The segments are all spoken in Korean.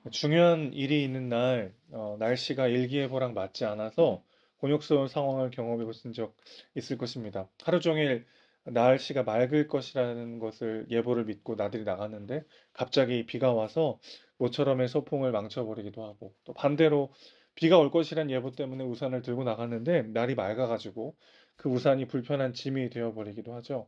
중요한 일이 있는 날, 날씨가 일기예보랑 맞지 않아서 곤욕스러운 상황을 경험해 보신 적 있을 것입니다. 하루 종일 날씨가 맑을 것이라는 것을 예보를 믿고 나들이 나갔는데 갑자기 비가 와서 모처럼의 소풍을 망쳐버리기도 하고, 또 반대로 비가 올 것이라는 예보 때문에 우산을 들고 나갔는데 날이 맑아가지고 그 우산이 불편한 짐이 되어버리기도 하죠.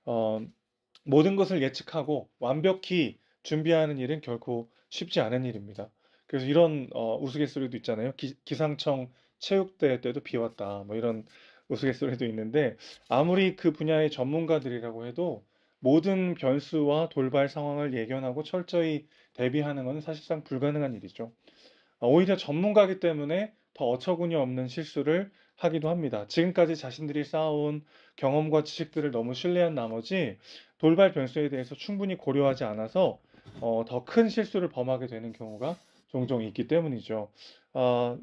어, 모든 것을 예측하고 완벽히 준비하는 일은 결코 쉽지 않은 일입니다. 그래서 이런 우스갯소리도 있잖아요. 기상청 체육대회 때도 비 왔다. 뭐 이런 우스갯소리도 있는데 아무리 그 분야의 전문가들이라고 해도 모든 변수와 돌발 상황을 예견하고 철저히 대비하는 것은 사실상 불가능한 일이죠. 오히려 전문가이기 때문에 더 어처구니 없는 실수를 하기도 합니다. 지금까지 자신들이 쌓아온 경험과 지식들을 너무 신뢰한 나머지 돌발 변수에 대해서 충분히 고려하지 않아서 더 큰 실수를 범하게 되는 경우가 종종 있기 때문이죠.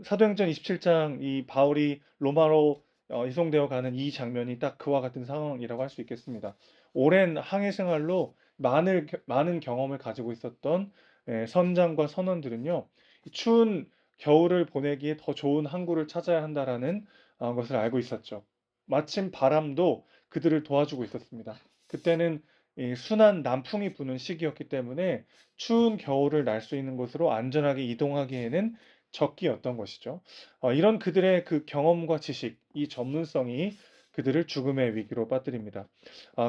사도행전 27장 이 바울이 로마로 이송되어 가는 이 장면이 딱 그와 같은 상황이라고 할 수 있겠습니다. 오랜 항해 생활로 많은 경험을 가지고 있었던 선장과 선원들은요, 추운 겨울을 보내기에 더 좋은 항구를 찾아야 한다라는 것을 알고 있었죠. 마침 바람도 그들을 도와주고 있었습니다. 그때는 이 순한 남풍이 부는 시기였기 때문에 추운 겨울을 날 수 있는 곳으로 안전하게 이동하기에는 적기였던 것이죠. 이런 그들의 그 경험과 지식, 이 전문성이 그들을 죽음의 위기로 빠뜨립니다.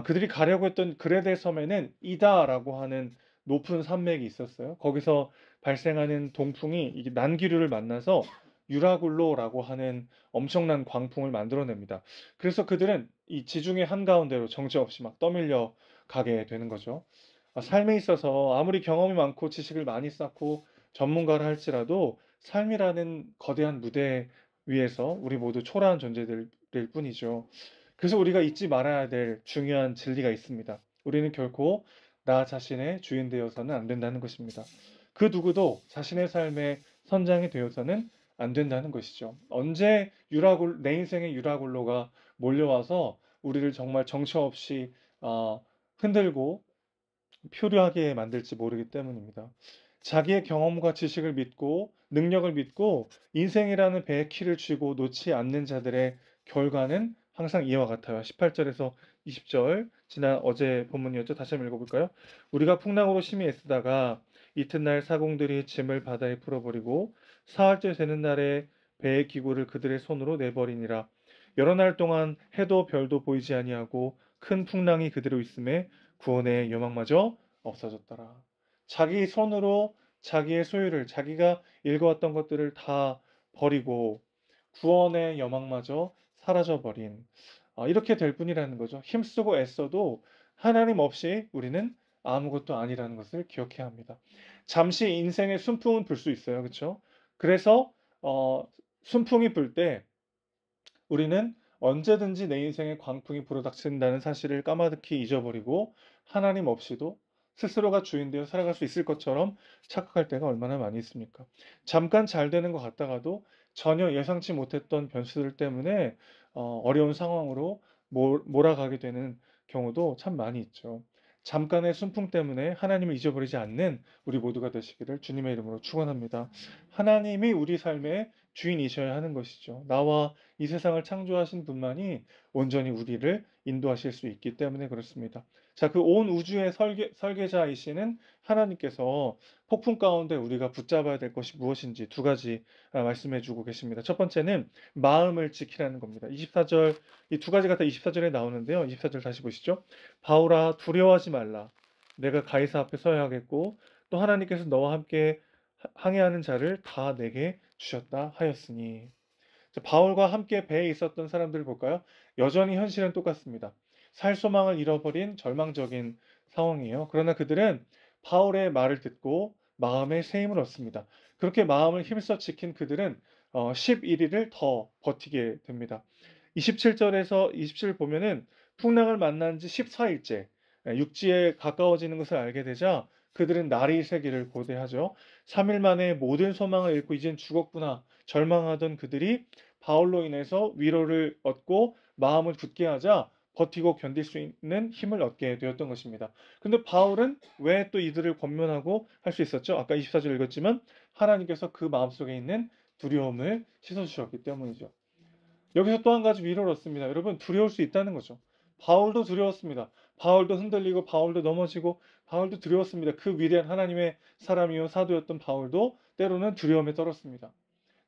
그들이 가려고 했던 그레데 섬에는 이다라고 하는 높은 산맥이 있었어요. 거기서 발생하는 동풍이 이게 난기류를 만나서 유라굴로라고 하는 엄청난 광풍을 만들어냅니다. 그래서 그들은 이 지중해 한가운데로 정처없이 막 떠밀려 가게 되는 거죠. 삶에 있어서 아무리 경험이 많고 지식을 많이 쌓고 전문가를 할지라도 삶이라는 거대한 무대 위에서 우리 모두 초라한 존재들일 뿐이죠. 그래서 우리가 잊지 말아야 될 중요한 진리가 있습니다. 우리는 결코 나 자신의 주인 되어서는 안 된다는 것입니다. 그 누구도 자신의 삶의 선장이 되어서는 안 된다는 것이죠. 언제 내 인생의 유라굴로가 몰려와서 우리를 정말 정처 없이 흔들고 표류하게 만들지 모르기 때문입니다. 자기의 경험과 지식을 믿고 능력을 믿고 인생이라는 배에 키를 쥐고 놓지 않는 자들의 결과는 항상 이와 같아요. 18절에서 20절 지난 어제 본문이었죠. 다시 한번 읽어볼까요? 우리가 풍랑으로 심히 애쓰다가 이튿날 사공들이 짐을 바다에 풀어버리고 사흘째 되는 날에 배의 기구를 그들의 손으로 내버리니라. 여러 날 동안 해도 별도 보이지 아니하고 큰 풍랑이 그대로 있음에 구원의 요망마저 없어졌더라. 자기 손으로 자기의 소유를 자기가 읽어왔던 것들을 다 버리고 구원의 여망마저 사라져버린 이렇게 될 뿐이라는 거죠. 힘쓰고 애써도 하나님 없이 우리는 아무것도 아니라는 것을 기억해야 합니다. 잠시 인생의 순풍은 불 수 있어요. 그렇죠? 그래서 순풍이 불 때 우리는 언제든지 내 인생에 광풍이 불어닥친다는 사실을 까마득히 잊어버리고 하나님 없이도 스스로가 주인 되어 살아갈 수 있을 것처럼 착각할 때가 얼마나 많이 있습니까? 잠깐 잘 되는 것 같다가도 전혀 예상치 못했던 변수들 때문에 어려운 상황으로 몰아가게 되는 경우도 참 많이 있죠. 잠깐의 순풍 때문에 하나님을 잊어버리지 않는 우리 모두가 되시기를 주님의 이름으로 축원합니다. 하나님이 우리 삶의 주인이셔야 하는 것이죠. 나와 이 세상을 창조하신 분만이 온전히 우리를 인도하실 수 있기 때문에 그렇습니다. 자, 그 온 우주의 설계자이시는 하나님께서 폭풍 가운데 우리가 붙잡아야 될 것이 무엇인지 두 가지 말씀해 주고 계십니다. 첫 번째는 마음을 지키라는 겁니다. 24절, 이 두 가지가 다 24절에 나오는데요. 24절 다시 보시죠. 바울아, 두려워하지 말라. 내가 가이사 앞에 서야 하겠고, 또 하나님께서 너와 함께 항해하는 자를 다 내게 주셨다 하였으니. 바울과 함께 배에 있었던 사람들을 볼까요? 여전히 현실은 똑같습니다. 살 소망을 잃어버린 절망적인 상황이에요. 그러나 그들은 바울의 말을 듣고 마음의 새 힘을 얻습니다. 그렇게 마음을 힘써 지킨 그들은 11일을 더 버티게 됩니다. 27절에서 27절 보면은 풍랑을 만난 지 14일째 육지에 가까워지는 것을 알게 되자 그들은 날이 새기를 고대하죠. 3일 만에 모든 소망을 잃고 이젠 죽었구나 절망하던 그들이 바울로 인해서 위로를 얻고 마음을 굳게 하자 버티고 견딜 수 있는 힘을 얻게 되었던 것입니다. 근데 바울은 왜 또 이들을 권면하고 할 수 있었죠? 아까 24절 읽었지만 하나님께서 그 마음속에 있는 두려움을 씻어주셨기 때문이죠. 여기서 또 한 가지 위로를 얻습니다. 여러분, 두려울 수 있다는 거죠. 바울도 두려웠습니다. 바울도 흔들리고 바울도 넘어지고 바울도 두려웠습니다. 그 위대한 하나님의 사람이요 사도였던 바울도 때로는 두려움에 떨었습니다.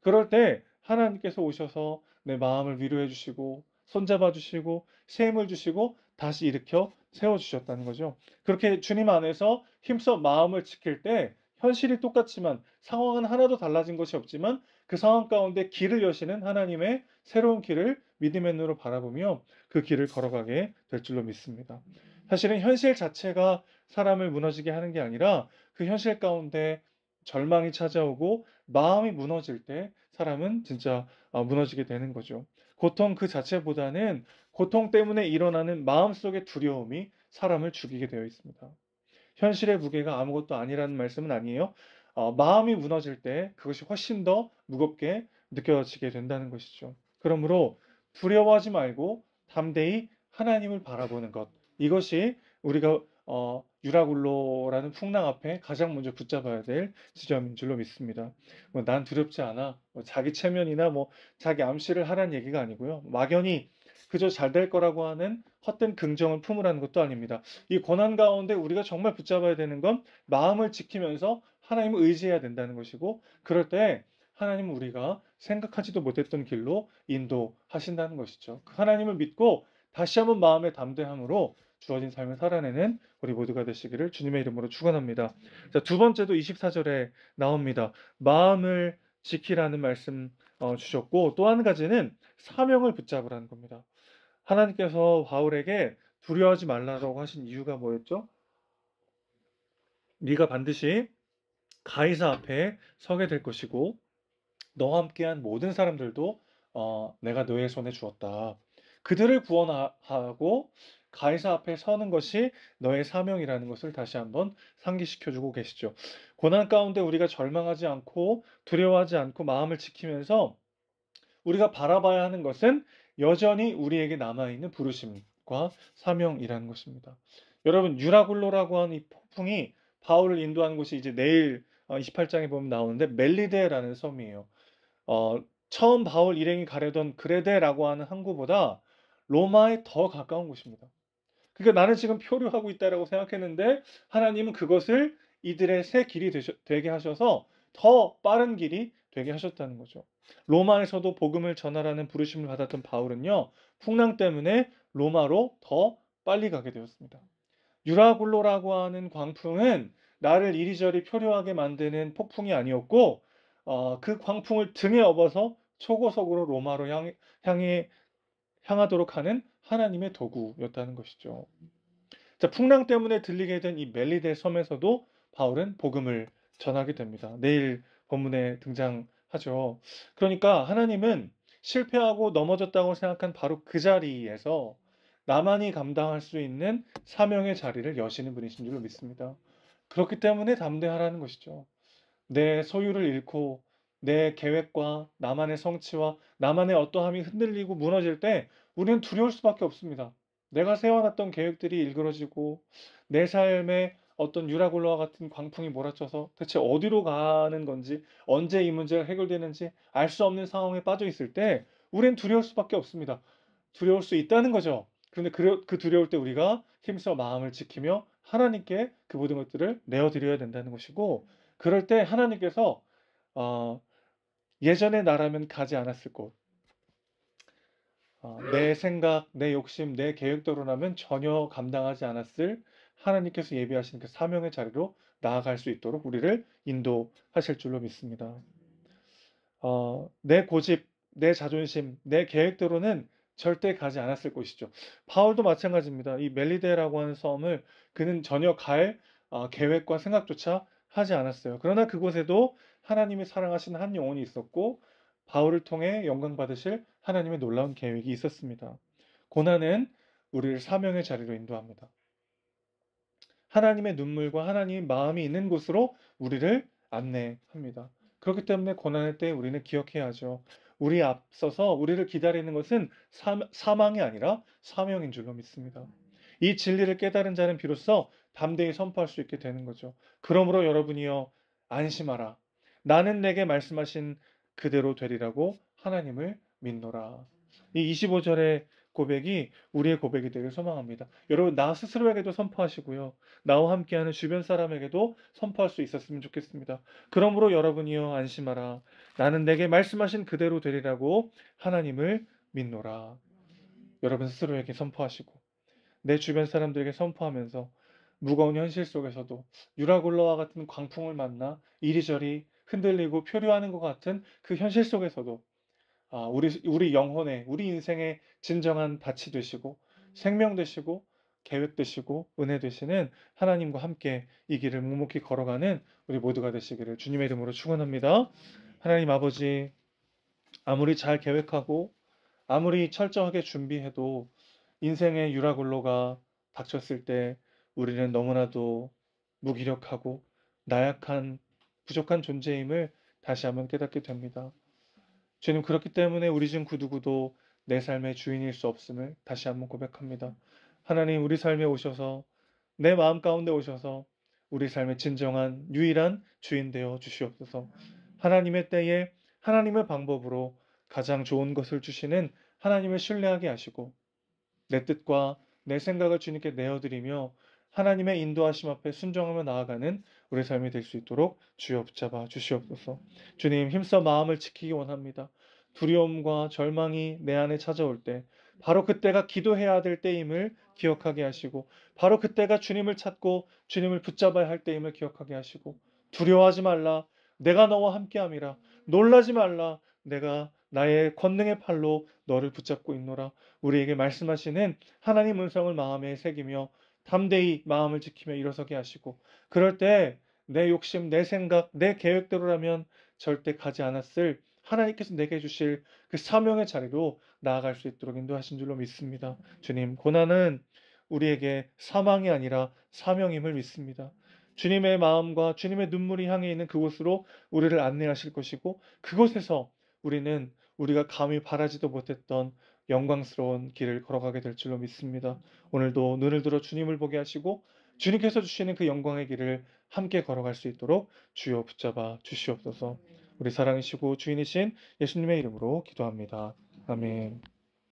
그럴 때 하나님께서 오셔서 내 마음을 위로해 주시고 손잡아 주시고 새 힘을 주시고 다시 일으켜 세워 주셨다는 거죠. 그렇게 주님 안에서 힘써 마음을 지킬 때 현실이 똑같지만 상황은 하나도 달라진 것이 없지만 그 상황 가운데 길을 여시는 하나님의 새로운 길을 믿음의 눈으로 바라보며 그 길을 걸어가게 될 줄로 믿습니다. 사실은 현실 자체가 사람을 무너지게 하는 게 아니라 그 현실 가운데 절망이 찾아오고 마음이 무너질 때 사람은 진짜 무너지게 되는 거죠. 고통 그 자체보다는 고통 때문에 일어나는 마음속의 두려움이 사람을 죽이게 되어 있습니다. 현실의 무게가 아무것도 아니라는 말씀은 아니에요. 마음이 무너질 때 그것이 훨씬 더 무겁게 느껴지게 된다는 것이죠. 그러므로 두려워하지 말고 담대히 하나님을 바라보는 것. 이것이 우리가 유라굴로라는 풍랑 앞에 가장 먼저 붙잡아야 될 지점인 줄로 믿습니다. 난 두렵지 않아. 자기 체면이나 자기 암시를 하라는 얘기가 아니고요. 막연히 그저 잘 될 거라고 하는 헛된 긍정을 품으라는 것도 아닙니다. 이 고난 가운데 우리가 정말 붙잡아야 되는 건 마음을 지키면서 하나님을 의지해야 된다는 것이고, 그럴 때 하나님은 우리가 생각하지도 못했던 길로 인도하신다는 것이죠. 그 하나님을 믿고 다시 한번 마음의 담대함으로 주어진 삶을 살아내는 우리 모두가 되시기를 주님의 이름으로 축원합니다. 자, 두 번째도 24절에 나옵니다. 마음을 지키라는 말씀 주셨고, 또 한 가지는 사명을 붙잡으라는 겁니다. 하나님께서 바울에게 두려워하지 말라고 하신 이유가 뭐였죠? 네가 반드시 가이사 앞에 서게 될 것이고 너와 함께한 모든 사람들도 내가 너의 손에 주었다. 그들을 구원하고 가이사 앞에 서는 것이 너의 사명이라는 것을 다시 한번 상기시켜주고 계시죠. 고난 가운데 우리가 절망하지 않고 두려워하지 않고 마음을 지키면서 우리가 바라봐야 하는 것은 여전히 우리에게 남아있는 부르심과 사명이라는 것입니다. 여러분, 유라굴로라고 하는 이 폭풍이 바울을 인도하는 곳이 이제 내일 28장에 보면 나오는데 멜리데라는 섬이에요. 어, 처음 바울 일행이 가려던 그레데라고 하는 항구보다 로마에 더 가까운 곳입니다. 그러니까 나는 지금 표류하고 있다라고 생각했는데 하나님은 그것을 이들의 새 길이 되게 하셔서 더 빠른 길이 되게 하셨다는 거죠. 로마에서도 복음을 전하라는 부르심을 받았던 바울은요, 풍랑 때문에 로마로 더 빨리 가게 되었습니다. 유라굴로라고 하는 광풍은 나를 이리저리 표류하게 만드는 폭풍이 아니었고, 그 광풍을 등에 업어서 초고속으로 로마로 향하도록 하는 하나님의 도구였다는 것이죠. 자, 풍랑 때문에 들리게 된 이 멜리데 섬에서도 바울은 복음을 전하게 됩니다. 내일 본문에 등장하죠. 그러니까 하나님은 실패하고 넘어졌다고 생각한 바로 그 자리에서 나만이 감당할 수 있는 사명의 자리를 여시는 분이신 줄로 믿습니다. 그렇기 때문에 담대하라는 것이죠. 내 소유를 잃고 내 계획과 나만의 성취와 나만의 어떠함이 흔들리고 무너질 때 우리는 두려울 수밖에 없습니다. 내가 세워놨던 계획들이 일그러지고 내 삶에 어떤 유라굴로와 같은 광풍이 몰아쳐서 대체 어디로 가는 건지 언제 이 문제가 해결되는지 알 수 없는 상황에 빠져 있을 때 우리는 두려울 수밖에 없습니다. 두려울 수 있다는 거죠. 그런데 그 두려울 때 우리가 힘써 마음을 지키며 하나님께 그 모든 것들을 내어드려야 된다는 것이고, 그럴 때 하나님께서 어, 예전에 나라면 가지 않았을 곳, 내 생각, 내 욕심, 내 계획대로라면 전혀 감당하지 않았을 하나님께서 예비하신 그 사명의 자리로 나아갈 수 있도록 우리를 인도하실 줄로 믿습니다. 내 고집, 내 자존심, 내 계획대로는 절대 가지 않았을 것이죠. 바울도 마찬가지입니다. 이 멜리데라고 하는 섬을 그는 전혀 갈 계획과 생각조차 하지 않았어요. 그러나 그곳에도 하나님이 사랑하신 한 영혼이 있었고 바울을 통해 영광 받으실 하나님의 놀라운 계획이 있었습니다. 고난은 우리를 사명의 자리로 인도합니다. 하나님의 눈물과 하나님의 마음이 있는 곳으로 우리를 안내합니다. 그렇기 때문에 고난의 때 우리는 기억해야 하죠. 우리 앞서서 우리를 기다리는 것은 사망이 아니라 사명인 줄로 믿습니다. 이 진리를 깨달은 자는 비로소 담대히 선포할 수 있게 되는 거죠. 그러므로 여러분이여 안심하라. 나는 내게 말씀하신 그대로 되리라고 하나님을 믿노라. 이 25절의 고백이 우리의 고백이 되길 소망합니다. 여러분, 나 스스로에게도 선포하시고요. 나와 함께하는 주변 사람에게도 선포할 수 있었으면 좋겠습니다. 그러므로 여러분이여 안심하라. 나는 내게 말씀하신 그대로 되리라고 하나님을 믿노라. 여러분 스스로에게 선포하시고 내 주변 사람들에게 선포하면서 무거운 현실 속에서도 유라굴로와 같은 광풍을 만나 이리저리 흔들리고 표류하는 것 같은 그 현실 속에서도 우리 영혼의, 우리 인생의 진정한 밭이 되시고 생명 되시고 계획 되시고 은혜 되시는 하나님과 함께 이 길을 묵묵히 걸어가는 우리 모두가 되시기를 주님의 이름으로 축원합니다. 하나님 아버지, 아무리 잘 계획하고 아무리 철저하게 준비해도 인생의 유라굴로가 닥쳤을 때 우리는 너무나도 무기력하고 나약한 부족한 존재임을 다시 한번 깨닫게 됩니다. 주님, 그렇기 때문에 우리 중 그 누구도 내 삶의 주인일 수 없음을 다시 한번 고백합니다. 하나님, 우리 삶에 오셔서 내 마음 가운데 오셔서 우리 삶의 진정한 유일한 주인 되어 주시옵소서. 하나님의 때에 하나님의 방법으로 가장 좋은 것을 주시는 하나님을 신뢰하게 하시고 내 뜻과 내 생각을 주님께 내어드리며 하나님의 인도하심 앞에 순종하며 나아가는 우리 삶이 될 수 있도록 주여 붙잡아 주시옵소서. 주님, 힘써 마음을 지키기 원합니다. 두려움과 절망이 내 안에 찾아올 때 바로 그때가 기도해야 될 때임을 기억하게 하시고 바로 그때가 주님을 찾고 주님을 붙잡아야 할 때임을 기억하게 하시고 두려워하지 말라. 내가 너와 함께함이라. 놀라지 말라. 내가 나의 권능의 팔로 너를 붙잡고 있노라. 우리에게 말씀하시는 하나님 음성을 마음에 새기며 담대히 마음을 지키며 일어서게 하시고 그럴 때 내 욕심, 내 생각, 내 계획대로라면 절대 가지 않았을 하나님께서 내게 주실 그 사명의 자리로 나아갈 수 있도록 인도하신 줄로 믿습니다. 주님, 고난은 우리에게 사망이 아니라 사명임을 믿습니다. 주님의 마음과 주님의 눈물이 향해 있는 그곳으로 우리를 안내하실 것이고 그곳에서 우리는 우리가 감히 바라지도 못했던 영광스러운 길을 걸어가게 될 줄로 믿습니다. 오늘도 눈을 들어 주님을 보게 하시고 주님께서 주시는 그 영광의 길을 함께 걸어갈 수 있도록 주여 붙잡아 주시옵소서. 우리 사랑이시고 주인이신 예수님의 이름으로 기도합니다. 아멘.